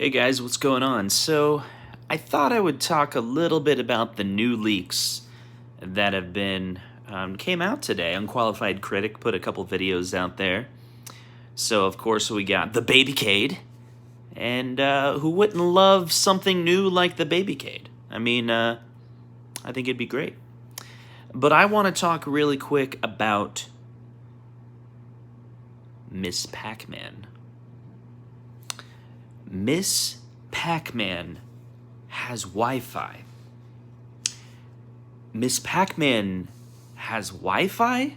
Hey guys, what's going on? So, I thought I would talk a little bit about the new leaks that have been came out today. Unqualified Critic put a couple videos out there. So, of course, we got the Babycade, and who wouldn't love something new like the Babycade? I mean, I think it'd be great. But I want to talk really quick about Miss Pac-Man. Miss Pac-Man has Wi-Fi. Miss Pac-Man has Wi-Fi?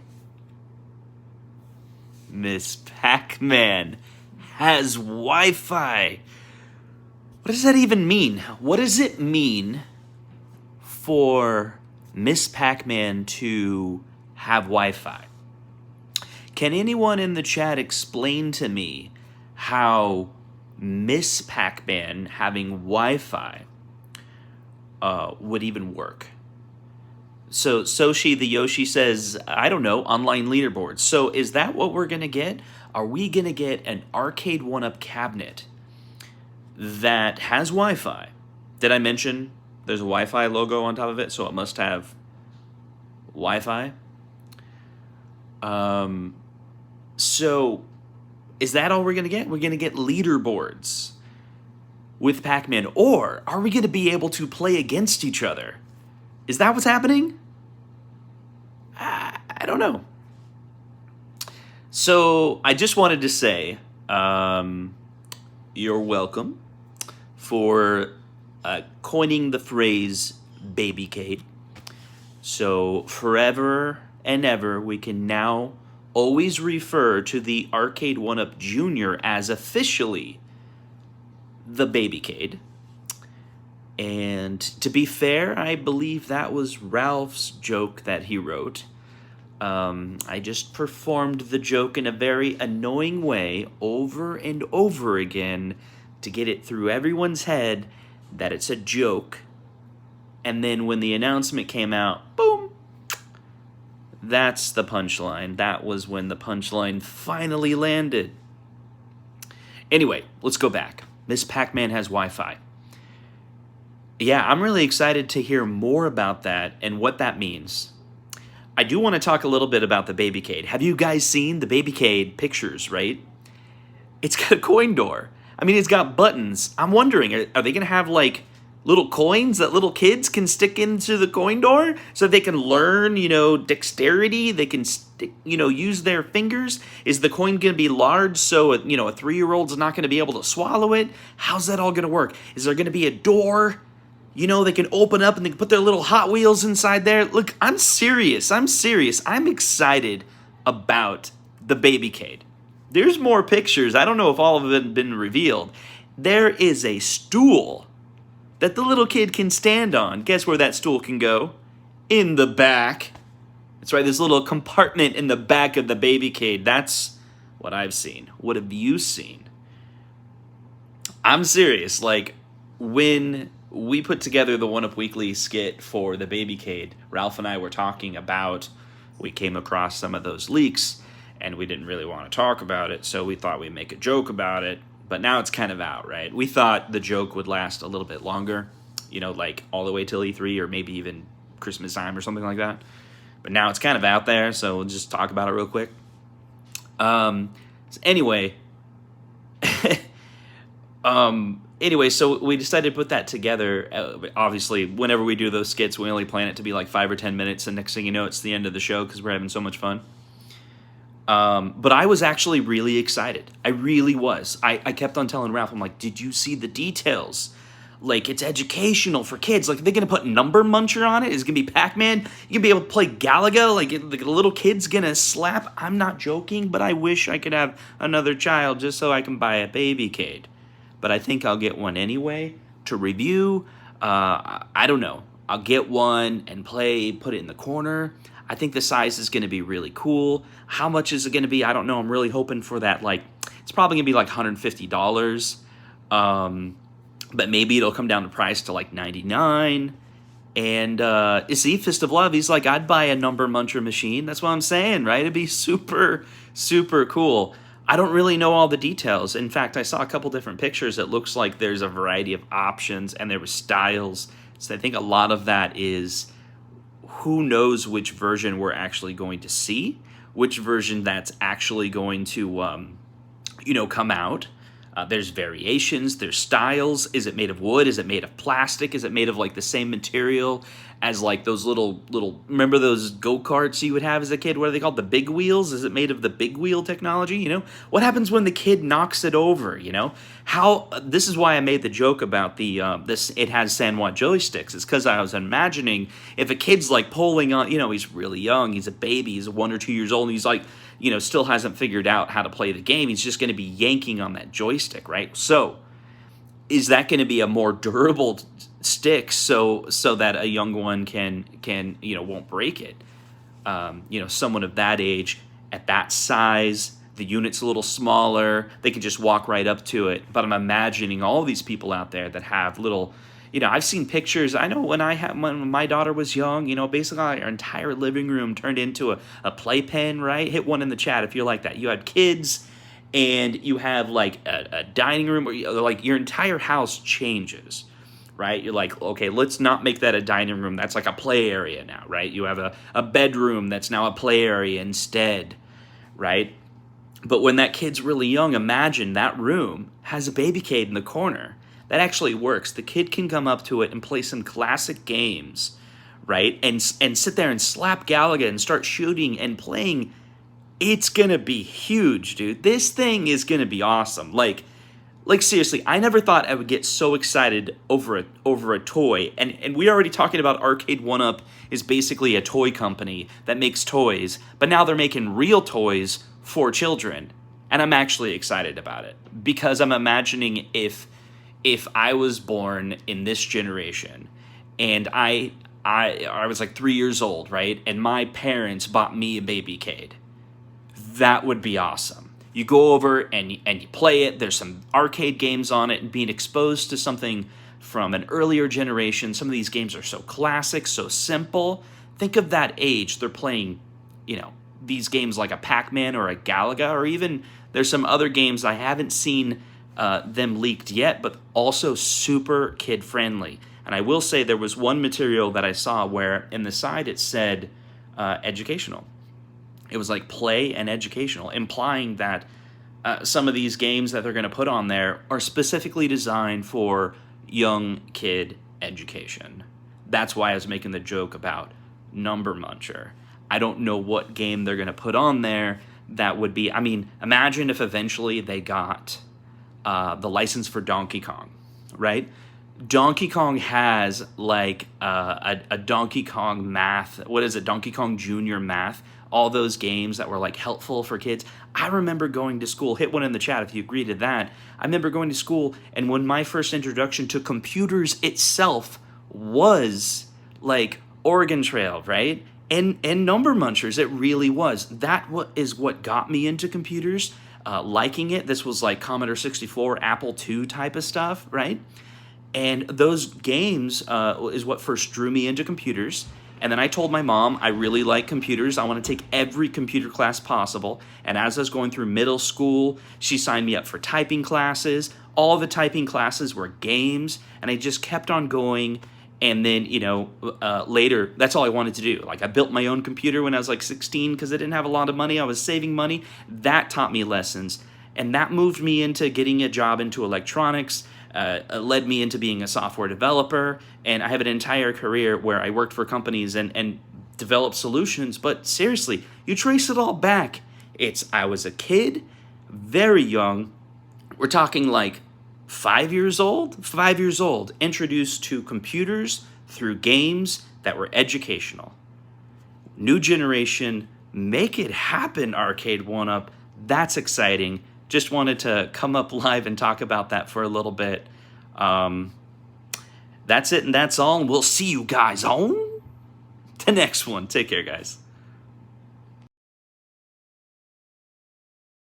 Miss Pac-Man has Wi-Fi. What does that even mean? What does it mean for Miss Pac-Man to have Wi-Fi? Can anyone in the chat explain to me how Miss Pac-Man having Wi-Fi would even work? So Soshi the Yoshi says, I don't know, online leaderboards. So is that what we're going to get? Are we going to get an Arcade1Up cabinet that has Wi-Fi? Did I mention there's a Wi-Fi logo on top of it, so it must have Wi-Fi? So is that all we're going to get? We're going to get leaderboards with Pac-Man, or are we going to be able to play against each other? Is that what's happening? I don't know. So I just wanted to say you're welcome for coining the phrase Babycade. So forever and ever, we can now always refer to the Arcade1Up Jr. as officially the Babycade. And to be fair, I believe that was Ralph's joke that he wrote. I just performed the joke in a very annoying way over and over again to get it through everyone's head that it's a joke. And then when the announcement came out, boom, that's the punchline. That was when the punchline finally landed. Anyway, let's go back. Miss Pac-Man has Wi-Fi. Yeah, I'm really excited to hear more about that and what that means. I do want to talk a little bit about the Babycade. Have you guys seen the Babycade pictures, right? It's got a coin door. I mean, it's got buttons. I'm wondering, are they going to have, like, little coins that little kids can stick into the coin door so they can learn, dexterity? They can, use their fingers? Is the coin going to be large so, a 3-year-old's not going to be able to swallow it? How's that all going to work? Is there going to be a door? They can open up and they can put their little Hot Wheels inside there. Look, I'm serious. I'm excited about the Babycade. There's more pictures. I don't know if all of them have been revealed. There is a stool that the little kid can stand on. Guess where that stool can go? In the back. That's right, this little compartment in the back of the Babycade. That's what I've seen. What have you seen? I'm serious. Like, when we put together the 1UP Weekly skit for the Babycade, Ralph and I were talking about, we came across some of those leaks, and we didn't really want to talk about it, so we thought we'd make a joke about it. But now it's kind of out, right? We thought the joke would last a little bit longer, like all the way till E3 or maybe even Christmas time or something like that. But now it's kind of out there, so we'll just talk about it real quick. Anyway, so we decided to put that together. Obviously, whenever we do those skits, we only plan it to be like 5 or 10 minutes, and next thing you know, it's the end of the show because we're having so much fun. But I was actually really excited. I really was. I kept on telling Ralph, I'm like, did you see the details? Like, it's educational for kids. Like, they're going to put Number Muncher on it. It's going to be Pac-Man. You're going to be able to play Galaga. Like, the little kid's going to slap. I'm not joking, but I wish I could have another child just so I can buy a Babycade. But I think I'll get one anyway to review. I don't know. I'll get one and play, put it in the corner. I think the size is going to be really cool. How much is it going to be? I don't know. I'm really hoping for that. Like, it's probably going to be like $150. But maybe it'll come down to price to like $99. And see, Fist of Love, he's like, I'd buy a Number Muncher machine. That's what I'm saying, right? It'd be super, super cool. I don't really know all the details. In fact, I saw a couple different pictures. It looks like there's a variety of options and there were styles. So I think a lot of that is who knows which version we're actually going to see, which version that's actually going to, come out. There's variations, there's styles. Is it made of wood? Is it made of plastic? Is it made of like the same material as like those little, remember those go-karts you would have as a kid? What are they called? The big wheels? Is it made of the big wheel technology? What happens when the kid knocks it over? This is why I made the joke about it has San Juan joysticks. It's because I was imagining if a kid's like pulling on, he's really young, he's a baby, he's 1 or 2 years old, and he's like, still hasn't figured out how to play the game. He's just going to be yanking on that joystick, right? So is that going to be a more durable stick so that a young one can won't break it? Someone of that age, at that size, the unit's a little smaller, they can just walk right up to it. But I'm imagining all these people out there that have little, I've seen pictures. I know when my daughter was young, basically our entire living room turned into a playpen, right? Hit one in the chat if you're like that. You had kids and you have like a dining room where like your entire house changes, right? You're like, okay, let's not make that a dining room. That's like a play area now, right? You have a bedroom that's now a play area instead, right? But when that kid's really young, imagine that room has a Babycade in the corner. That actually works. The kid can come up to it and play some classic games, right? And sit there and slap Galaga and start shooting and playing. It's going to be huge, dude. This thing is going to be awesome. Like seriously, I never thought I would get so excited over a toy. And we're already talking about Arcade1Up is basically a toy company that makes toys, but now they're making real toys for children. And I'm actually excited about it because I'm imagining if I was born in this generation and I was like 3 years old, right? And my parents bought me a Babycade. That would be awesome. You go over and you play it. There's some arcade games on it, and being exposed to something from an earlier generation. Some of these games are so classic, so simple. Think of that age. They're playing, these games like a Pac-Man or a Galaga, or even there's some other games I haven't seen them leaked yet, but also super kid-friendly. And I will say there was one material that I saw where in the side it said educational. It was like play and educational, implying that some of these games that they're going to put on there are specifically designed for young kid education. That's why I was making the joke about Number Muncher. I don't know what game they're going to put on there that would be... imagine if eventually they got the license for Donkey Kong, right? Donkey Kong has like a Donkey Kong math. What is it? Donkey Kong Junior math. All those games that were like helpful for kids. I remember going to school. Hit one in the chat if you agree to that. I remember going to school, and when my first introduction to computers itself was like Oregon Trail, right? And Number Munchers, it really was. That is what got me into computers, liking it. This was like Commodore 64, Apple II type of stuff, right? And those games is what first drew me into computers. And then I told my mom, I really like computers. I want to take every computer class possible. And as I was going through middle school, she signed me up for typing classes. All the typing classes were games. And I just kept on going. And then, later, that's all I wanted to do. Like, I built my own computer when I was like 16 because I didn't have a lot of money. I was saving money. That taught me lessons. And that moved me into getting a job into electronics. Led me into being a software developer, and I have an entire career where I worked for companies and developed solutions. But seriously, you trace it all back. I was a kid, very young. We're talking like 5 years old, introduced to computers through games that were educational. New generation, make it happen, Arcade1Up. That's exciting. Just wanted to come up live and talk about that for a little bit. That's it and that's all. And we'll see you guys on the next one. Take care, guys.